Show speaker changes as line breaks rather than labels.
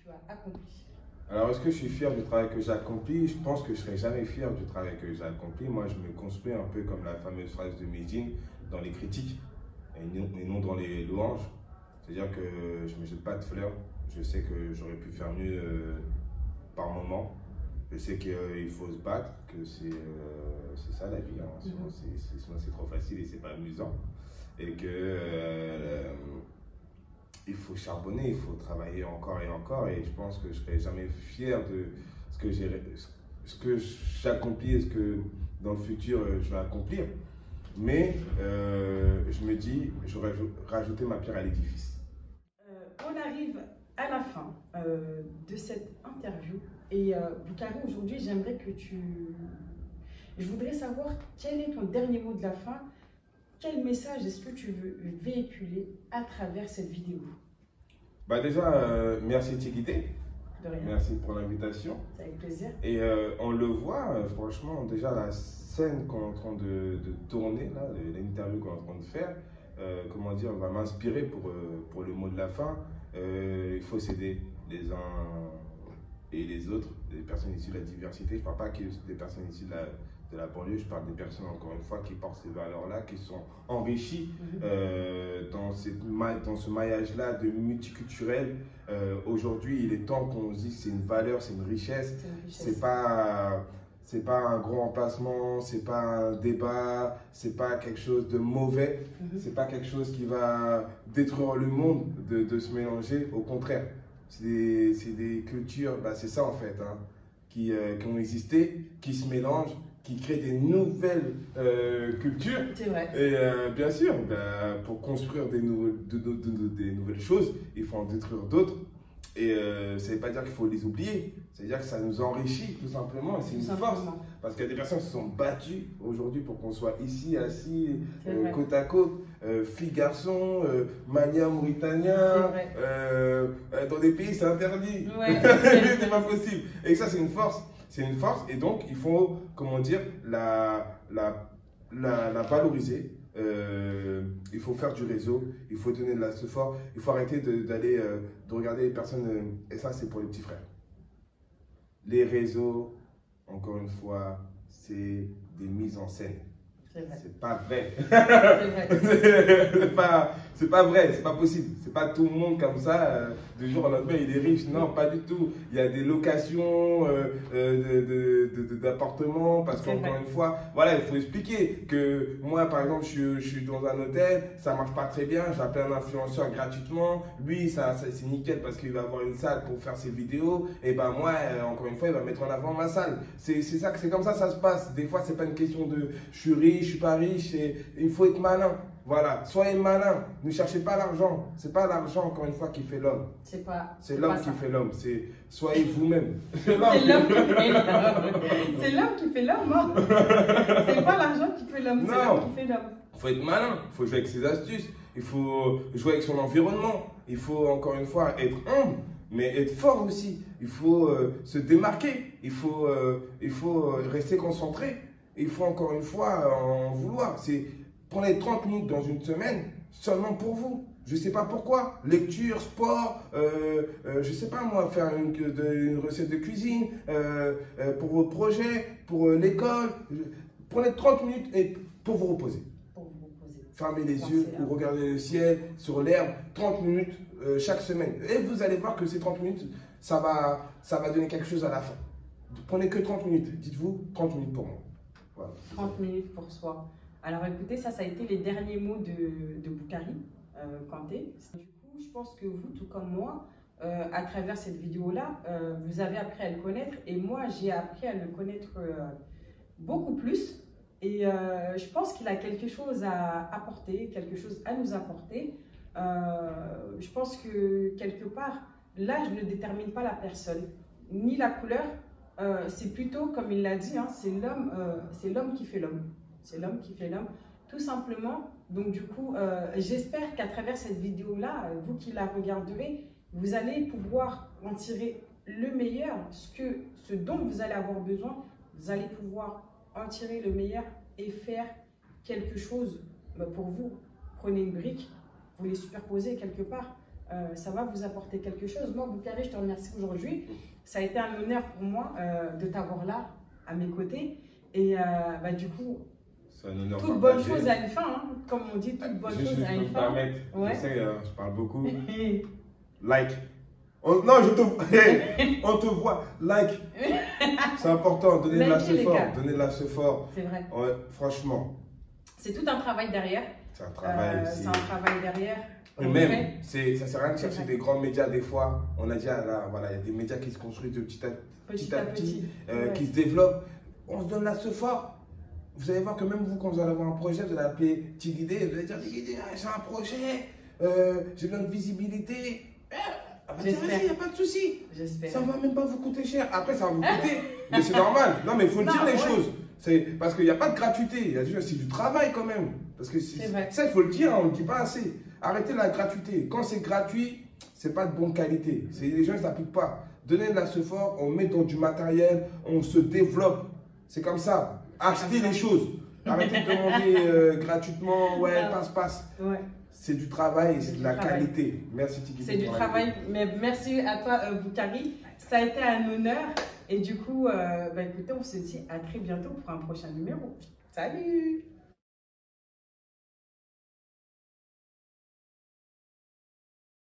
tu as accompli?
Alors, est-ce que je suis fier du travail que j'ai accompli? Je pense que je ne serai jamais fier du travail que j'ai accompli. Moi, je me construis un peu comme la fameuse phrase de Medine, dans les critiques et non dans les louanges. C'est-à-dire que je ne me jette pas de fleurs. Je sais que j'aurais pu faire mieux par moment. Je sais qu'il faut se battre, que c'est ça la vie. Hein. Sinon, c'est trop facile et c'est pas amusant. Et que il faut charbonner, il faut travailler encore et encore. Et je pense que je ne serai jamais fier de ce que j'accomplis et ce que dans le futur je vais accomplir. Mais je me dis, j'aurais rajouté ma pierre à l'édifice.
On arrive à la fin de cette interview. Et Boukari, aujourd'hui, je voudrais savoir quel est ton dernier mot de la fin. Quel message est-ce que tu veux véhiculer à travers cette vidéo?
Bah déjà, merci Tikité.
De rien.
Merci pour l'invitation.
C'est avec plaisir.
Et on le voit, franchement, déjà la scène qu'on est en train de tourner, l'interview qu'on est en train de faire, comment dire, va m'inspirer pour le mot de la fin. Il faut s'aider les uns et les autres, des personnes issues de la diversité. Je ne parle pas que des personnes issues de la banlieue, je parle des personnes, encore une fois, qui portent ces valeurs-là, qui sont enrichies dans ce maillage-là de multiculturel. Aujourd'hui, il est temps qu'on se dise que c'est une valeur, c'est une richesse. C'est pas un gros emplacement, c'est pas un débat, c'est pas quelque chose de mauvais, c'est pas quelque chose qui va détruire le monde de se mélanger. Au contraire, c'est des cultures, bah c'est ça en fait, hein, qui ont existé, qui se mélangent, qui créent des nouvelles cultures.
C'est vrai.
Et bien sûr, bah, pour construire des nouvelles choses, il faut en détruire d'autres. Et ça ne veut pas dire qu'il faut les oublier, c'est-à-dire que ça nous enrichit tout simplement, et c'est une force. Parce qu'il y a des personnes qui se sont battues aujourd'hui pour qu'on soit ici, assis, côte à côte, filles, garçons, Maliens, Mauritaniens, dans des pays c'est interdit, c'est pas possible. Et ça c'est une force, et donc il faut, comment dire, la valoriser. Il faut faire du réseau, il faut donner de la support, il faut arrêter d'aller de regarder les personnes, et ça c'est pour les petits frères. Les réseaux, encore une fois, c'est des mises en scène. C'est pas vrai. C'est pas vrai, c'est pas possible. C'est pas tout le monde comme ça, du jour au lendemain il est riche. Non, pas du tout. Il y a des locations d'appartements parce qu'encore une fois, voilà, il faut expliquer que moi par exemple je suis dans un hôtel, ça marche pas très bien, j'appelle un influenceur gratuitement. Lui, c'est nickel parce qu'il va avoir une salle pour faire ses vidéos. Et ben moi, encore une fois, il va mettre en avant ma salle. C'est comme ça ça se passe. Des fois, c'est pas une question de je suis riche, je suis pas riche, il faut être malin. Voilà, soyez malin, ne cherchez pas l'argent. C'est pas l'argent, encore une fois, qui fait l'homme. C'est l'homme qui fait l'homme. Soyez vous-même.
C'est l'homme qui fait l'homme. C'est l'homme qui fait l'homme. Hein. C'est pas l'argent qui fait l'homme, c'est l'homme qui fait l'homme.
Il faut être malin, il faut jouer avec ses astuces, il faut jouer avec son environnement. Il faut, encore une fois, être humble, mais être fort aussi. Il faut se démarquer, il faut rester concentré. Il faut, encore une fois, en vouloir. Prenez 30 minutes dans une semaine seulement pour vous. Je ne sais pas pourquoi. Lecture, sport, je ne sais pas moi, faire une recette de cuisine, pour vos projets, pour l'école. Prenez 30 minutes pour vous reposer. Fermez les yeux ou regardez le ciel, sur l'herbe, 30 minutes chaque semaine. Et vous allez voir que ces 30 minutes, ça va donner quelque chose à la fin. Prenez que 30 minutes. Dites-vous, 30 minutes pour moi. Voilà,
30 minutes pour soi. Alors écoutez, ça a été les derniers mots de Boukari Kanté. Du coup, je pense que vous, tout comme moi, à travers cette vidéo-là, vous avez appris à le connaître et moi, j'ai appris à le connaître beaucoup plus. Et je pense qu'il a quelque chose à apporter, quelque chose à nous apporter. Je pense que quelque part, l'âge ne détermine pas la personne, ni la couleur. C'est plutôt, comme il l'a dit, hein, c'est l'homme qui fait l'homme. C'est l'homme qui fait l'homme, tout simplement. Donc du coup, j'espère qu'à travers cette vidéo-là, vous qui la regarderez, vous allez pouvoir en tirer le meilleur, ce dont vous allez avoir besoin. Vous allez pouvoir en tirer le meilleur et faire quelque chose pour vous. Prenez une brique, vous les superposez quelque part. ça va vous apporter quelque chose. Moi, Boukari, je te remercie aujourd'hui. Ça a été un honneur pour moi de t'avoir là, à mes côtés. Et du coup, toute bonne chose a une fin, hein. Comme on dit, toute bonne chose a une fin.
Ouais. Je sais, je parle beaucoup. Like. Non, on te voit. Like. C'est important. Donnez de la fort. Donnez de la fort.
C'est vrai.
Ouais, franchement.
C'est tout un travail derrière.
C'est un travail.
C'est un travail derrière.
Et même, ça sert à rien de chercher des grands médias des fois. On a dit, voilà, il y a des médias qui se construisent de petit à petit, qui se développent. On se donne la fort. Vous allez voir que même vous, quand vous allez avoir un projet, vous allez appeler Tigidé, vous allez dire Tigidé, j'ai un projet, j'ai besoin de visibilité. J'espère. Il n'y a pas de souci. Ça ne va même pas vous coûter cher. Après, ça va vous coûter, mais c'est normal. Non, mais il faut dire les choses. Parce qu'il n'y a pas de gratuité. Il y a c'est du travail quand même. Parce que ça, il faut le dire, on ne le dit pas assez. Arrêtez la gratuité. Quand c'est gratuit, ce n'est pas de bonne qualité. Les gens ne s'appliquent pas. Donnez de la fort, on met dans du matériel, on se développe. C'est comme ça. Achetez les choses. Arrêtez de demander gratuitement, passe. Ouais. C'est du travail et c'est de la qualité. Merci Tigidé.
C'est du travail, mais merci à toi Boukari. Ça a été un honneur. Et du coup, écoutez, on se dit à très bientôt pour un prochain numéro. Salut!